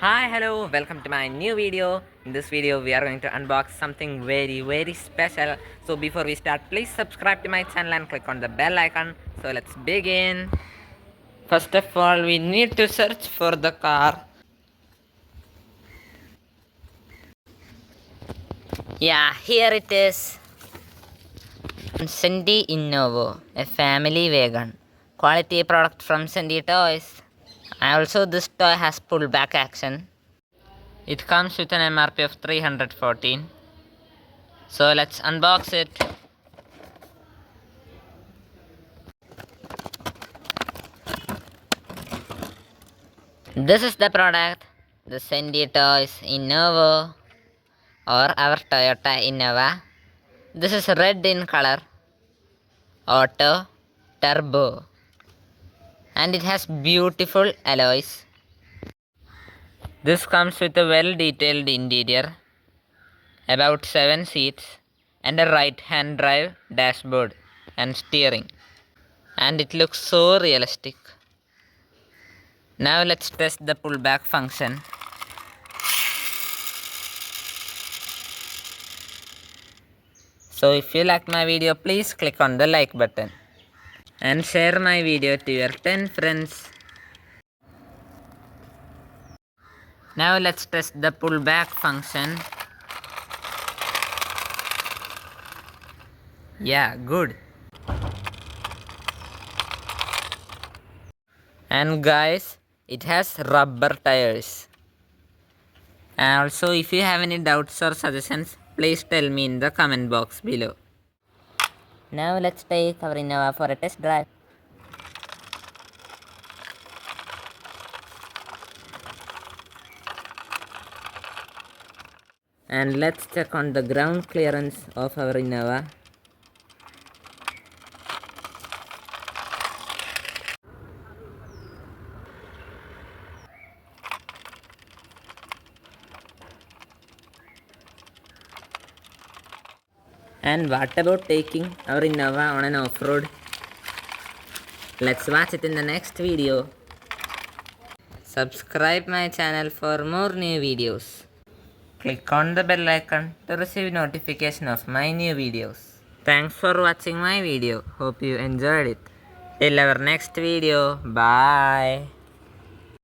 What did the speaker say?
Hi, hello, welcome to my new video. In this video, we are going to unbox something very special. So before we start, please subscribe to my channel and click on the bell icon. So let's begin. First of all, we need to search for the car. Yeah, here it is. Centy Innnovo, a family wagon. Quality product from Centy Toys. Also, this toy has pullback action. It comes with an MRP of 314. So let's unbox it. This is the product, the Centy Toys Innovo or our Toyota Innova. This is red in color, auto, turbo, and it has beautiful alloys. This comes with a well detailed interior, about 7 seats, and a right hand drive dashboard and steering, and it looks so realistic. Now let's test the pullback function. So if you like my video, please click on the like button and share my video to your 10 friends. Now let's test the pullback function. Yeah, good. And guys, it has rubber tires. And also, if you have any doubts or suggestions, please tell me in the comment box below. Now let's take our Innova for a test drive. And let's check on the ground clearance of our Innova. And what about taking our Innova on an off-road? Let's watch it in the next video. Subscribe my channel for more new videos. Click on the bell icon to receive notification of my new videos. Thanks for watching my video. Hope you enjoyed it. Till our next video. Bye.